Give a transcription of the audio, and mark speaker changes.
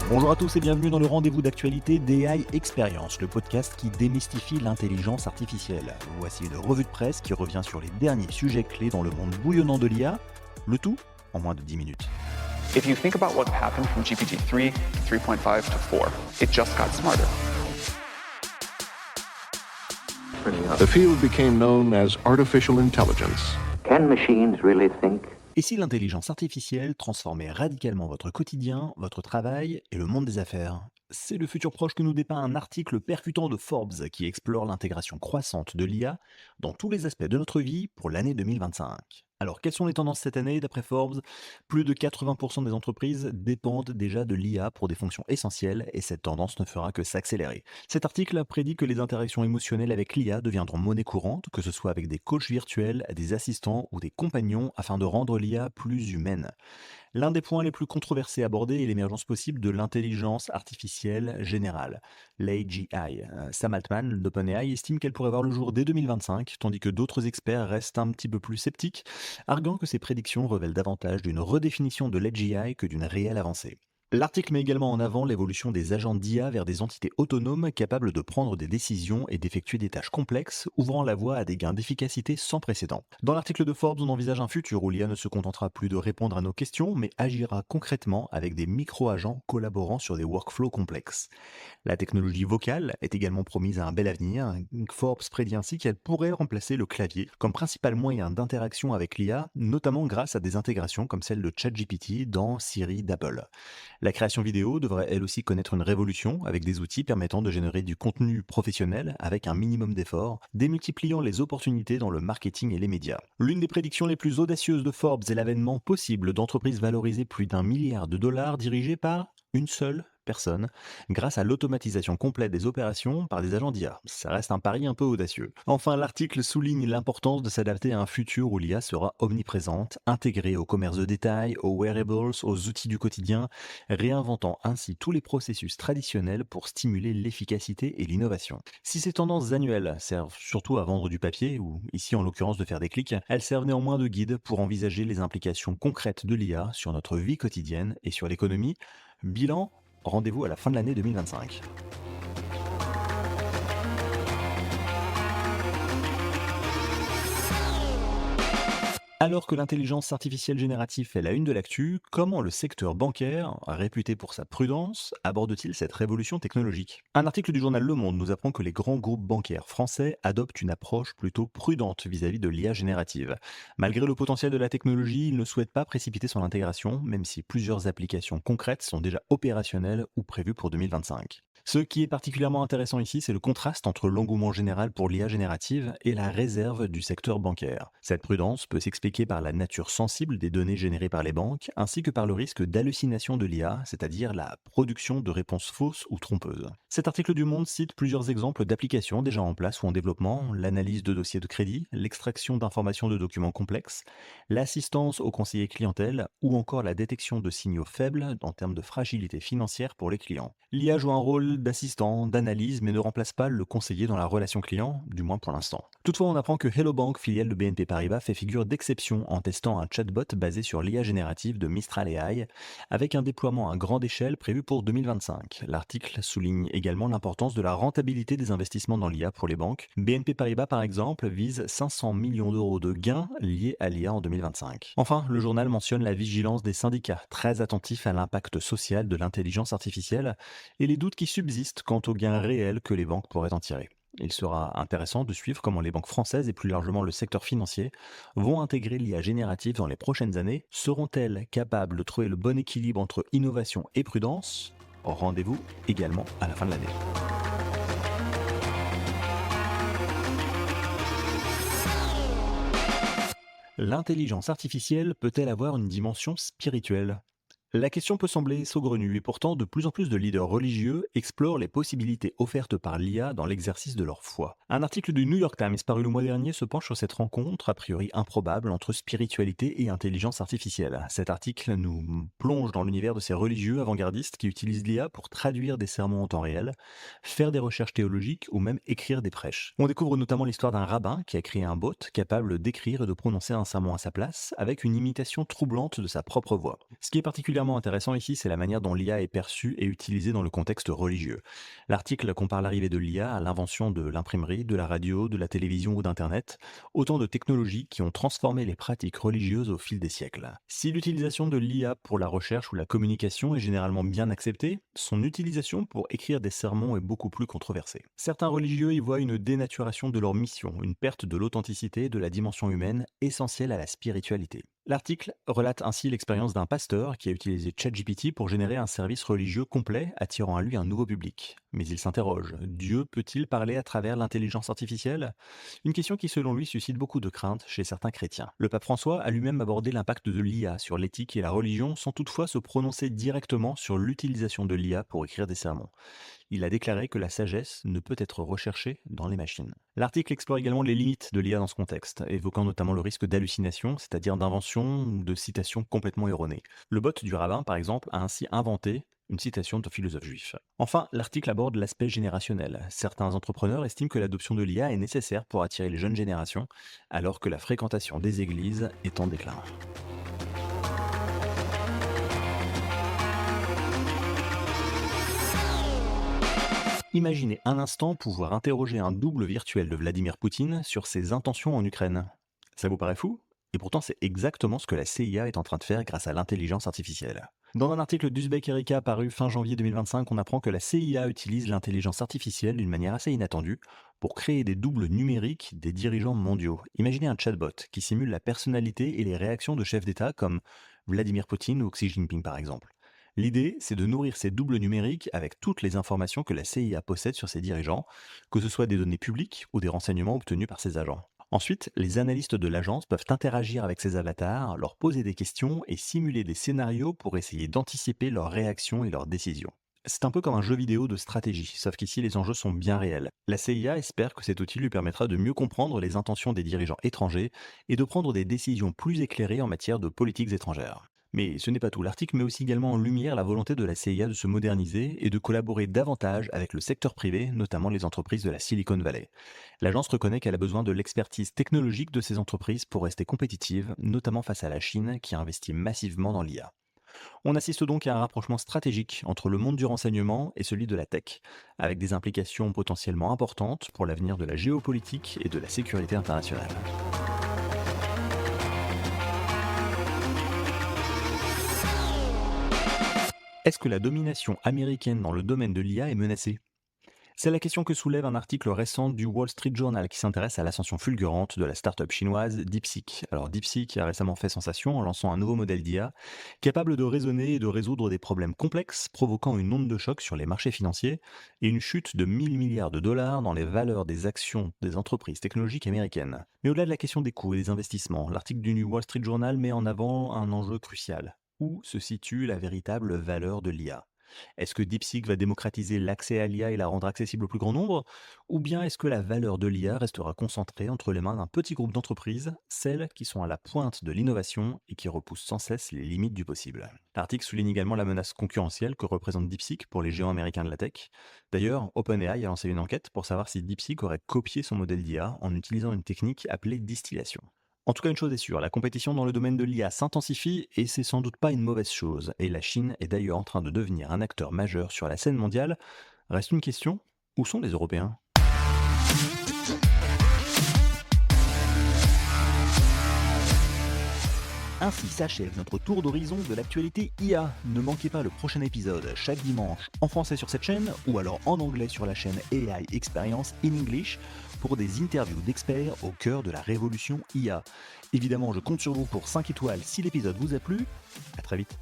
Speaker 1: Bonjour à tous et bienvenue dans le rendez-vous d'actualité d'AI Experience, le podcast qui démystifie l'intelligence artificielle. Voici une revue de presse qui revient sur les derniers sujets clés dans le monde bouillonnant de l'IA, le tout en moins de 10 minutes.
Speaker 2: If you think about what happened from GPT-3 to 3.5 to 4, it just got smarter.
Speaker 3: The field became known as artificial intelligence.
Speaker 4: Can machines really think?
Speaker 1: Et si l'intelligence artificielle transformait radicalement votre quotidien, votre travail et le monde des affaires? C'est le futur proche que nous dépeint un article percutant de Forbes qui explore l'intégration croissante de l'IA dans tous les aspects de notre vie pour l'année 2025. Alors, quelles sont les tendances cette année d'après Forbes? Plus de 80% des entreprises dépendent déjà de l'IA pour des fonctions essentielles et cette tendance ne fera que s'accélérer. Cet article prédit que les interactions émotionnelles avec l'IA deviendront monnaie courante, que ce soit avec des coachs virtuels, des assistants ou des compagnons afin de rendre l'IA plus humaine. L'un des points les plus controversés abordés est l'émergence possible de l'intelligence artificielle générale, l'AGI. Sam Altman d'OpenAI estime qu'elle pourrait voir le jour dès 2025, tandis que d'autres experts restent un petit peu plus sceptiques, arguant que ces prédictions révèlent davantage d'une redéfinition de l'AGI que d'une réelle avancée. L'article met également en avant l'évolution des agents d'IA vers des entités autonomes capables de prendre des décisions et d'effectuer des tâches complexes, ouvrant la voie à des gains d'efficacité sans précédent. Dans l'article de Forbes, on envisage un futur où l'IA ne se contentera plus de répondre à nos questions, mais agira concrètement avec des micro-agents collaborant sur des workflows complexes. La technologie vocale est également promise à un bel avenir. Forbes prédit ainsi qu'elle pourrait remplacer le clavier comme principal moyen d'interaction avec l'IA, notamment grâce à des intégrations comme celle de ChatGPT dans Siri d'Apple. La création vidéo devrait elle aussi connaître une révolution avec des outils permettant de générer du contenu professionnel avec un minimum d'efforts, démultipliant les opportunités dans le marketing et les médias. L'une des prédictions les plus audacieuses de Forbes est l'avènement possible d'entreprises valorisées plus d'1 milliard de dollars dirigées par une seule personne, grâce à l'automatisation complète des opérations par des agents d'IA. Ça reste un pari un peu audacieux. Enfin, l'article souligne l'importance de s'adapter à un futur où l'IA sera omniprésente, intégrée au commerce de détail, aux wearables, aux outils du quotidien, réinventant ainsi tous les processus traditionnels pour stimuler l'efficacité et l'innovation. Si ces tendances annuelles servent surtout à vendre du papier, ou ici en l'occurrence de faire des clics, elles servent néanmoins de guide pour envisager les implications concrètes de l'IA sur notre vie quotidienne et sur l'économie. Bilan, rendez-vous à la fin de l'année 2025. Alors que l'intelligence artificielle générative fait la une de l'actu, comment le secteur bancaire, réputé pour sa prudence, aborde-t-il cette révolution technologique? Un article du journal Le Monde nous apprend que les grands groupes bancaires français adoptent une approche plutôt prudente vis-à-vis de l'IA générative. Malgré le potentiel de la technologie, ils ne souhaitent pas précipiter son intégration, même si plusieurs applications concrètes sont déjà opérationnelles ou prévues pour 2025. Ce qui est particulièrement intéressant ici, c'est le contraste entre l'engouement général pour l'IA générative et la réserve du secteur bancaire. Cette prudence peut s'expliquer par la nature sensible des données générées par les banques, ainsi que par le risque d'hallucination de l'IA, c'est-à-dire la production de réponses fausses ou trompeuses. Cet article du Monde cite plusieurs exemples d'applications déjà en place ou en développement, l'analyse de dossiers de crédit, l'extraction d'informations de documents complexes, l'assistance aux conseillers clientèle ou encore la détection de signaux faibles en termes de fragilité financière pour les clients. L'IA joue un rôle d'assistant, d'analyse, mais ne remplace pas le conseiller dans la relation client, du moins pour l'instant. Toutefois, on apprend que Hello Bank, filiale de BNP Paribas, fait figure d'exception en testant un chatbot basé sur l'IA générative de Mistral AI, avec un déploiement à grande échelle prévu pour 2025. L'article souligne également l'importance de la rentabilité des investissements dans l'IA pour les banques. BNP Paribas, par exemple, vise 500 millions d'euros de gains liés à l'IA en 2025. Enfin, le journal mentionne la vigilance des syndicats, très attentifs à l'impact social de l'intelligence artificielle et les doutes qui subsistent quant aux gains réels que les banques pourraient en tirer. Il sera intéressant de suivre comment les banques françaises et plus largement le secteur financier vont intégrer l'IA générative dans les prochaines années. Seront-elles capables de trouver le bon équilibre entre innovation et prudence? Rendez-vous également à la fin de l'année. L'intelligence artificielle peut-elle avoir une dimension spirituelle? La question peut sembler saugrenue et pourtant de plus en plus de leaders religieux explorent les possibilités offertes par l'IA dans l'exercice de leur foi. Un article du New York Times paru le mois dernier se penche sur cette rencontre a priori improbable entre spiritualité et intelligence artificielle. Cet article nous plonge dans l'univers de ces religieux avant-gardistes qui utilisent l'IA pour traduire des sermons en temps réel, faire des recherches théologiques ou même écrire des prêches. On découvre notamment l'histoire d'un rabbin qui a créé un bot capable d'écrire et de prononcer un sermon à sa place avec une imitation troublante de sa propre voix. Ce qui est particulièrement particulièrement intéressant ici, c'est la manière dont l'IA est perçue et utilisée dans le contexte religieux. L'article compare l'arrivée de l'IA à l'invention de l'imprimerie, de la radio, de la télévision ou d'Internet, autant de technologies qui ont transformé les pratiques religieuses au fil des siècles. Si l'utilisation de l'IA pour la recherche ou la communication est généralement bien acceptée, son utilisation pour écrire des sermons est beaucoup plus controversée. Certains religieux y voient une dénaturation de leur mission, une perte de l'authenticité et de la dimension humaine essentielle à la spiritualité. L'article relate ainsi l'expérience d'un pasteur qui a utilisé ChatGPT pour générer un service religieux complet, attirant à lui un nouveau public. Mais il s'interroge, Dieu peut-il parler à travers l'intelligence artificielle ? Une question qui selon lui suscite beaucoup de craintes chez certains chrétiens. Le pape François a lui-même abordé l'impact de l'IA sur l'éthique et la religion sans toutefois se prononcer directement sur l'utilisation de l'IA pour écrire des sermons. Il a déclaré que la sagesse ne peut être recherchée dans les machines. L'article explore également les limites de l'IA dans ce contexte, évoquant notamment le risque d'hallucination, c'est-à-dire d'invention ou de citation complètement erronée. Le bot du rabbin, par exemple, a ainsi inventé une citation de philosophe juif. Enfin, l'article aborde l'aspect générationnel. Certains entrepreneurs estiment que l'adoption de l'IA est nécessaire pour attirer les jeunes générations, alors que la fréquentation des églises est en déclin. Imaginez un instant pouvoir interroger un double virtuel de Vladimir Poutine sur ses intentions en Ukraine. Ça vous paraît fou ? Et pourtant, c'est exactement ce que la CIA est en train de faire grâce à l'intelligence artificielle. Dans un article d'Uzbek Erika paru fin janvier 2025, on apprend que la CIA utilise l'intelligence artificielle d'une manière assez inattendue pour créer des doubles numériques des dirigeants mondiaux. Imaginez un chatbot qui simule la personnalité et les réactions de chefs d'État comme Vladimir Poutine ou Xi Jinping par exemple. L'idée, c'est de nourrir ces doubles numériques avec toutes les informations que la CIA possède sur ses dirigeants, que ce soit des données publiques ou des renseignements obtenus par ses agents. Ensuite, les analystes de l'agence peuvent interagir avec ces avatars, leur poser des questions et simuler des scénarios pour essayer d'anticiper leurs réactions et leurs décisions. C'est un peu comme un jeu vidéo de stratégie, sauf qu'ici les enjeux sont bien réels. La CIA espère que cet outil lui permettra de mieux comprendre les intentions des dirigeants étrangers et de prendre des décisions plus éclairées en matière de politiques étrangères. Mais ce n'est pas tout. L'article met aussi également en lumière la volonté de la CIA de se moderniser et de collaborer davantage avec le secteur privé, notamment les entreprises de la Silicon Valley. L'agence reconnaît qu'elle a besoin de l'expertise technologique de ces entreprises pour rester compétitive, notamment face à la Chine qui investit massivement dans l'IA. On assiste donc à un rapprochement stratégique entre le monde du renseignement et celui de la tech, avec des implications potentiellement importantes pour l'avenir de la géopolitique et de la sécurité internationale. Est-ce que la domination américaine dans le domaine de l'IA est menacée ? C'est la question que soulève un article récent du Wall Street Journal qui s'intéresse à l'ascension fulgurante de la start-up chinoise DeepSeek. Alors DeepSeek a récemment fait sensation en lançant un nouveau modèle d'IA capable de raisonner et de résoudre des problèmes complexes, provoquant une onde de choc sur les marchés financiers et une chute de 1000 milliards de dollars dans les valeurs des actions des entreprises technologiques américaines. Mais au-delà de la question des coûts et des investissements, l'article du Wall Street Journal met en avant un enjeu crucial. Où se situe la véritable valeur de l'IA ? Est-ce que DeepSeek va démocratiser l'accès à l'IA et la rendre accessible au plus grand nombre ? Ou bien est-ce que la valeur de l'IA restera concentrée entre les mains d'un petit groupe d'entreprises, celles qui sont à la pointe de l'innovation et qui repoussent sans cesse les limites du possible ? L'article souligne également la menace concurrentielle que représente DeepSeek pour les géants américains de la tech. D'ailleurs, OpenAI a lancé une enquête pour savoir si DeepSeek aurait copié son modèle d'IA en utilisant une technique appelée distillation. En tout cas, une chose est sûre, la compétition dans le domaine de l'IA s'intensifie et c'est sans doute pas une mauvaise chose. Et la Chine est d'ailleurs en train de devenir un acteur majeur sur la scène mondiale. Reste une question, où sont les Européens ? Ainsi s'achève notre tour d'horizon de l'actualité IA. Ne manquez pas le prochain épisode chaque dimanche en français sur cette chaîne ou alors en anglais sur la chaîne AI Experience in English pour des interviews d'experts au cœur de la révolution IA. Évidemment, je compte sur vous pour 5 étoiles si l'épisode vous a plu. À très vite.